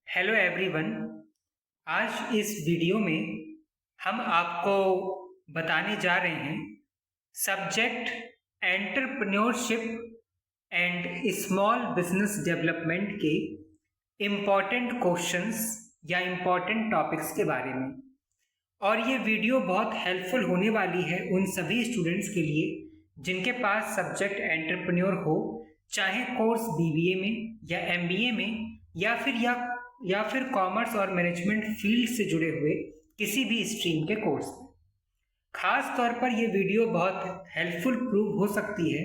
Hello everyone. आज इस video में हम आपको बताने जा रहे हैं subject entrepreneurship and small business development के इम्पॉर्टेंट क्वेश्चंस या इम्पॉर्टेंट टॉपिक्स के बारे में। और ये वीडियो बहुत हेल्पफुल होने वाली है उन सभी स्टूडेंट्स के लिए जिनके पास सब्जेक्ट एंटरप्रेन्योर हो, चाहे कोर्स बीबीए में या एमबीए में या फिर कॉमर्स और मैनेजमेंट फील्ड से जुड़े हुए किसी भी स्ट्रीम के कोर्स में। खास तौर पर यह वीडियो बहुत हेल्पफुल प्रूव हो सकती है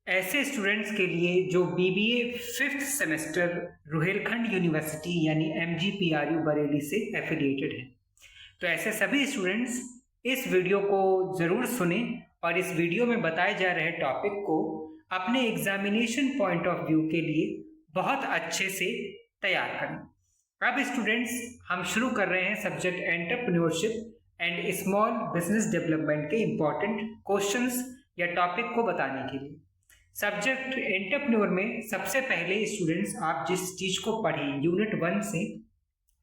ऐसे स्टूडेंट्स के लिए जो BBA 5th semester Rohilkhand university यानी MGPRU बरेली से एफिलिएटेड है। तो ऐसे सभी स्टूडेंट्स इस वीडियो को ज़रूर सुने और इस वीडियो में बताए जा रहे टॉपिक को अपने एग्जामिनेशन पॉइंट ऑफ व्यू के लिए बहुत अच्छे से तैयार करें। अब स्टूडेंट्स हम शुरू कर रहे हैं subject entrepreneurship and small business development के इम्पॉर्टेंट क्वेश्चंस या टॉपिक को बताने के लिए। सब्जेक्ट एंटरप्रेन्योर में सबसे पहले स्टूडेंट्स आप जिस चीज को पढ़ें यूनिट 1 से,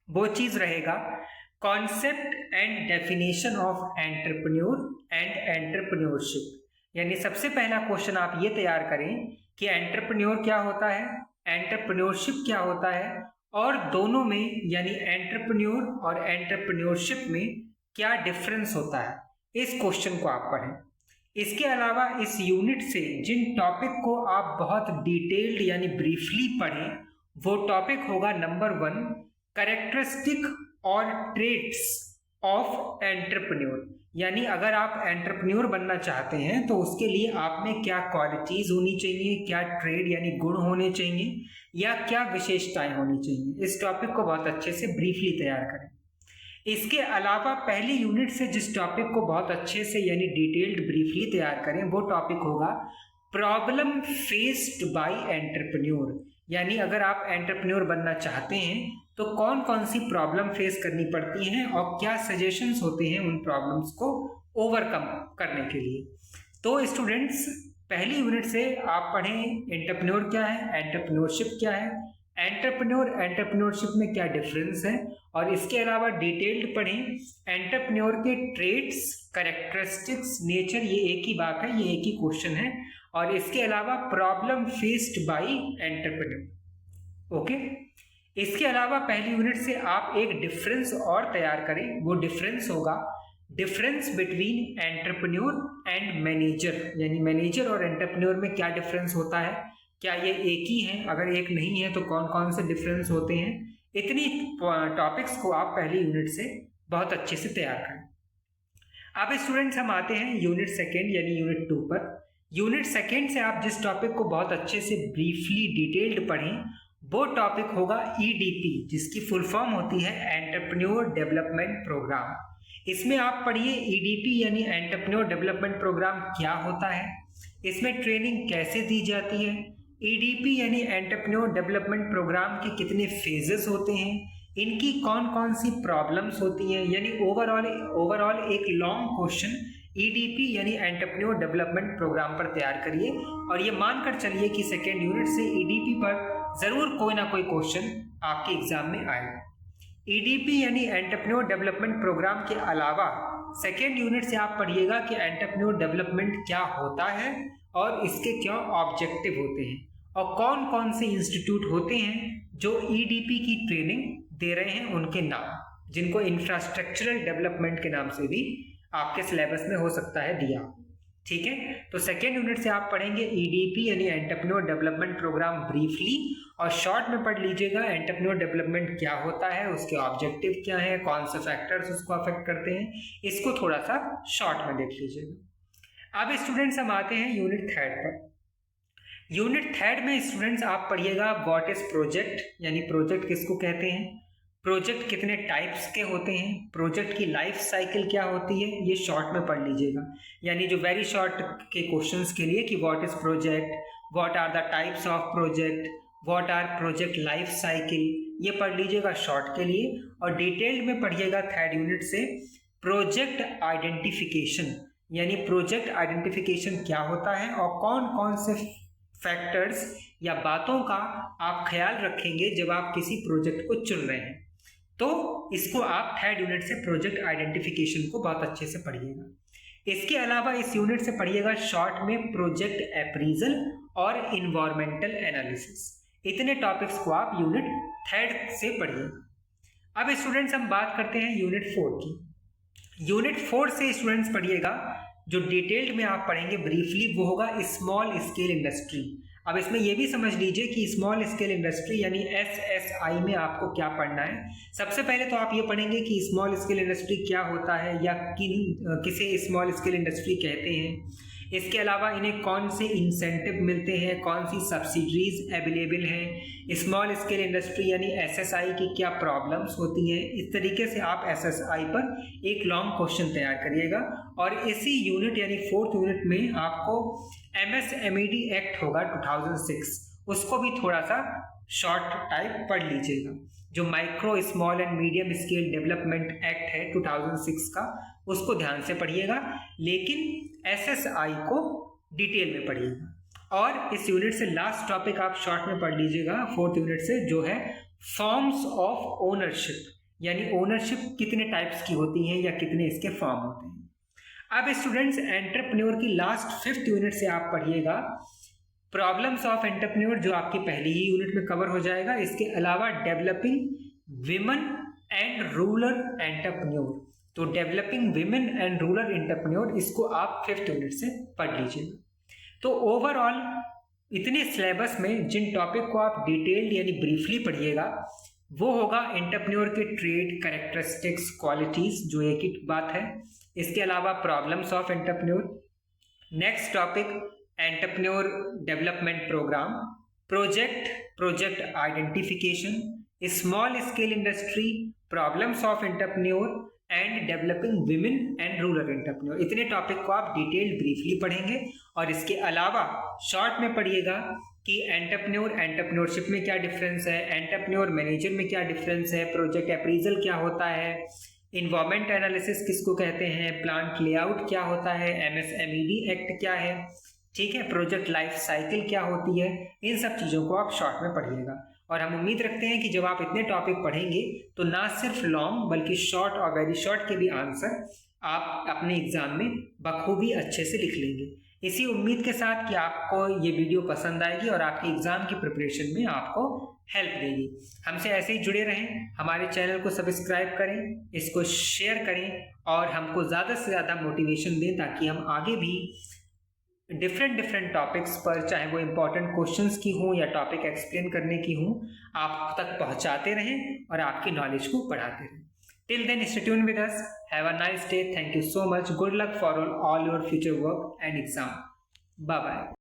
वो चीज रहेगा concept and definition of entrepreneur and entrepreneurship. यानी सबसे पहला क्वेश्चन आप ये तैयार करें कि एंटरप्रेन्योर क्या होता है, एंटरप्रेन्योरशिप क्या होता है, और दोनों में यानी एंटरप्रेन्योर और एंटरप्रेन्योरशिप में क्या डिफरेंस होता है। इस क्वेश्चन को आप पढ़ें। इसके अलावा इस यूनिट से जिन टॉपिक को आप बहुत डिटेल्ड यानी ब्रीफली पढ़ें वो टॉपिक होगा नंबर 1 कैरेक्टरिस्टिक और ट्रेट्स ऑफ एंटरप्रेन्योर। यानी अगर आप एंटरप्रेन्योर बनना चाहते हैं तो उसके लिए आप में क्या क्वालिटीज होनी चाहिए, क्या ट्रेड यानी गुण होने चाहिए या क्या विशेषताएं होनी चाहिए। इस टॉपिक को बहुत अच्छे से ब्रीफली तैयार करें। इसके अलावा पहली यूनिट से जिस टॉपिक को बहुत अच्छे से यानी डिटेल्ड ब्रीफली तैयार करें वो टॉपिक होगा प्रॉब्लम फेस्ड बाय एंटरप्रेन्योर। यानी अगर आप एंटरप्रेन्योर बनना चाहते हैं तो कौन कौन सी प्रॉब्लम फेस करनी पड़ती हैं और क्या सजेशंस होते हैं उन प्रॉब्लम्स को ओवरकम करने के लिए। तो स्टूडेंट्स पहली यूनिट से आप पढ़ें एंटरप्रेन्योर क्या है, एंटरप्रेन्योरशिप क्या है, एंटरप्रेन्योरशिप में क्या डिफरेंस है, और इसके अलावा डिटेल्ड पढ़ें एंटरप्रेन्योर के ट्रेट्स, कैरेक्टरिस्टिक्स, नेचर, ये एक ही बात है, ये एक ही क्वेश्चन है। और इसके अलावा problem faced by entrepreneur. Okay, इसके अलावा पहली यूनिट से आप एक डिफरेंस और तैयार करें। वो डिफरेंस होगा difference between entrepreneur and manager. यानी मैनेजर और एंटरप्रेन्योर में क्या डिफरेंस होता है, क्या ये एक ही है, अगर एक नहीं है तो कौन कौन से डिफरेंस होते हैं। इतनी टॉपिक्स को आप पहली यूनिट से बहुत अच्छे से तैयार करें। अब स्टूडेंट्स हम आते हैं यूनिट 2 यानी यूनिट 2 पर। यूनिट 2 से आप जिस टॉपिक को बहुत अच्छे से ब्रीफली डिटेल्ड पढ़ें वो टॉपिक होगा EDP, जिसकी फुल फॉर्म होती है एंटरप्रेन्योर डेवलपमेंट प्रोग्राम। इसमें आप पढ़िए EDP यानी एंटरप्रेन्योर डेवलपमेंट प्रोग्राम क्या होता है, इसमें ट्रेनिंग कैसे दी जाती है, EDP यानी एंटरप्रेन्योर डेवलपमेंट प्रोग्राम के कितने फेजेस होते हैं, इनकी कौन कौन सी प्रॉब्लम्स होती हैं। यानी ओवरऑल एक लॉन्ग क्वेश्चन EDP यानी एंटरप्रेन्योर डेवलपमेंट प्रोग्राम पर तैयार करिए और ये मानकर चलिए कि सेकेंड यूनिट से EDP पर जरूर कोई ना कोई क्वेश्चन आपके एग्जाम में आएगा। EDP यानी एंटरप्रेन्योर डेवलपमेंट प्रोग्राम के अलावा सेकेंड यूनिट से आप पढ़िएगा कि एंटरप्रेन्योर डेवलपमेंट क्या होता है और इसके क्या ऑब्जेक्टिव होते हैं और कौन कौन से इंस्टीट्यूट होते हैं जो EDP की ट्रेनिंग दे रहे हैं, उनके नाम, जिनको इंफ्रास्ट्रक्चरल डेवलपमेंट के नाम से भी आपके सिलेबस में हो सकता है दिया। ठीक है, तो सेकेंड यूनिट से आप पढ़ेंगे EDP यानी एंटरप्रेन्योर डेवलपमेंट प्रोग्राम ब्रीफली और शॉर्ट में पढ़ लीजिएगा एंटरप्रेन्योर डेवलपमेंट क्या होता है, उसके ऑब्जेक्टिव क्या है, कौन से फैक्टर्स उसको अफेक्ट करते हैं, इसको थोड़ा सा शॉर्ट में देख लीजिएगा। अब स्टूडेंट्स हम आते हैं यूनिट 3 पर। यूनिट 3 में स्टूडेंट्स आप पढ़िएगा व्हाट इज प्रोजेक्ट, यानी प्रोजेक्ट किसको कहते हैं, प्रोजेक्ट कितने टाइप्स के होते हैं, प्रोजेक्ट की लाइफ साइकिल क्या होती है, ये शॉर्ट में पढ़ लीजिएगा। यानी जो वेरी शॉर्ट के क्वेश्चंस के लिए कि what is project, what are the types of project, what are project life cycle, ये पढ़ लीजिएगा शॉर्ट के लिए। और डिटेल्ड में पढ़िएगा थर्ड यूनिट से प्रोजेक्ट आइडेंटिफिकेशन, यानी प्रोजेक्ट आइडेंटिफिकेशन क्या होता है और कौन कौन से फैक्टर्स या बातों का आप ख्याल रखेंगे जब आप किसी प्रोजेक्ट को चुन रहे हैं। तो इसको आप थर्ड यूनिट से प्रोजेक्ट आइडेंटिफिकेशन को बहुत अच्छे से पढ़िएगा। इसके अलावा इस यूनिट से पढ़िएगा शॉर्ट में प्रोजेक्ट अप्रीजल और इन्वायरमेंटल एनालिसिस। इतने टॉपिक्स को आप यूनिट थर्ड से पढ़िएगा। अब स्टूडेंट्स हम बात करते हैं यूनिट 4 की। यूनिट 4 से स्टूडेंट्स पढ़िएगा, जो डिटेल्ड में आप पढ़ेंगे ब्रीफली वो होगा स्मॉल स्केल इंडस्ट्री। अब इसमें यह भी समझ लीजिए कि स्मॉल स्केल इंडस्ट्री यानी SSI में आपको क्या पढ़ना है। सबसे पहले तो आप ये पढ़ेंगे कि स्मॉल स्केल इंडस्ट्री क्या होता है या किसे स्मॉल स्केल इंडस्ट्री कहते हैं। इसके अलावा इन्हें कौन से इंसेंटिव मिलते हैं, कौन सी सब्सिडीज अवेलेबल हैं, स्मॉल स्केल इंडस्ट्री यानी SSI की क्या प्रॉब्लम्स होती हैं। इस तरीके से आप SSI पर एक लॉन्ग क्वेश्चन तैयार करिएगा। और इसी यूनिट यानी 4th यूनिट में आपको MSMED एक्ट होगा 2006, उसको भी थोड़ा सा शॉर्ट टाइप पढ़ लीजिएगा। जो micro small and medium scale development act है 2006 का, उसको ध्यान से पढ़िएगा, लेकिन SSI को डिटेल में पढ़िएगा। और इस यूनिट से लास्ट टॉपिक आप शॉर्ट में पढ़ लीजिएगा 4th यूनिट से, जो है फॉर्म्स ऑफ ओनरशिप, यानी ओनरशिप कितने टाइप्स की होती हैं या कितने इसके फॉर्म होते हैं। अब स्टूडेंट्स एंटरप्रेन्योर की लास्ट 5th यूनिट से आप पढ़िएगा प्रॉब्लम्स ऑफ एंटरप्रेन्योर, जो आपकी पहली ही यूनिट में कवर हो जाएगा। इसके अलावा developing women and rural entrepreneur, तो developing women and rural entrepreneur, इसको आप 5th यूनिट से पढ़ लीजिएगा। तो ओवरऑल इतने सिलेबस में जिन टॉपिक को आप डिटेल्ड यानी ब्रीफली पढ़िएगा वो होगा एंटरप्रेन्योर के ट्रेड, कैरेक्टरिस्टिक्स, क्वालिटीज, जो एक ही बात है। इसके अलावा problems of entrepreneur, next topic entrepreneur development program, project identification, small scale industry, problems of entrepreneur and developing women and rural entrepreneur. इतने टॉपिक को आप डिटेल्ड ब्रीफली पढ़ेंगे। और इसके अलावा शॉर्ट में पढ़िएगा कि एंटरप्रेन्योरशिप में क्या डिफरेंस है, एंटरप्रेन्योर मैनेजर में क्या डिफरेंस है, प्रोजेक्ट अप्रीजल क्या होता है, इन्वायरमेंट एनालिसिस किसको कहते हैं, प्लांट लेआउट क्या होता है, MSMED एक्ट क्या है, ठीक है, प्रोजेक्ट लाइफ साइकिल क्या होती है। इन सब चीज़ों को आप शॉर्ट में पढ़िएगा। और हम उम्मीद रखते हैं कि जब आप इतने टॉपिक पढ़ेंगे तो ना सिर्फ लॉन्ग बल्कि शॉर्ट और वेरी शॉर्ट के भी आंसर आप अपने एग्जाम में बखूबी अच्छे से लिख लेंगे। इसी उम्मीद के साथ कि आपको ये वीडियो पसंद आएगी और आपके एग्जाम की प्रिपरेशन में आपको हेल्प देगी। हमसे ऐसे ही जुड़े रहें, हमारे चैनल को सब्सक्राइब करें, इसको शेयर करें और हमको ज़्यादा से ज़्यादा मोटिवेशन दें ताकि हम आगे भी डिफरेंट टॉपिक्स पर, चाहे वो इम्पोर्टेंट क्वेश्चंस की हों या टॉपिक एक्सप्लेन करने की हों, आप तक पहुंचाते रहें और आपकी नॉलेज को बढ़ाते रहें। Till then stay tuned with us, have a nice day, thank you so much, good luck for all your future work and exam, bye bye.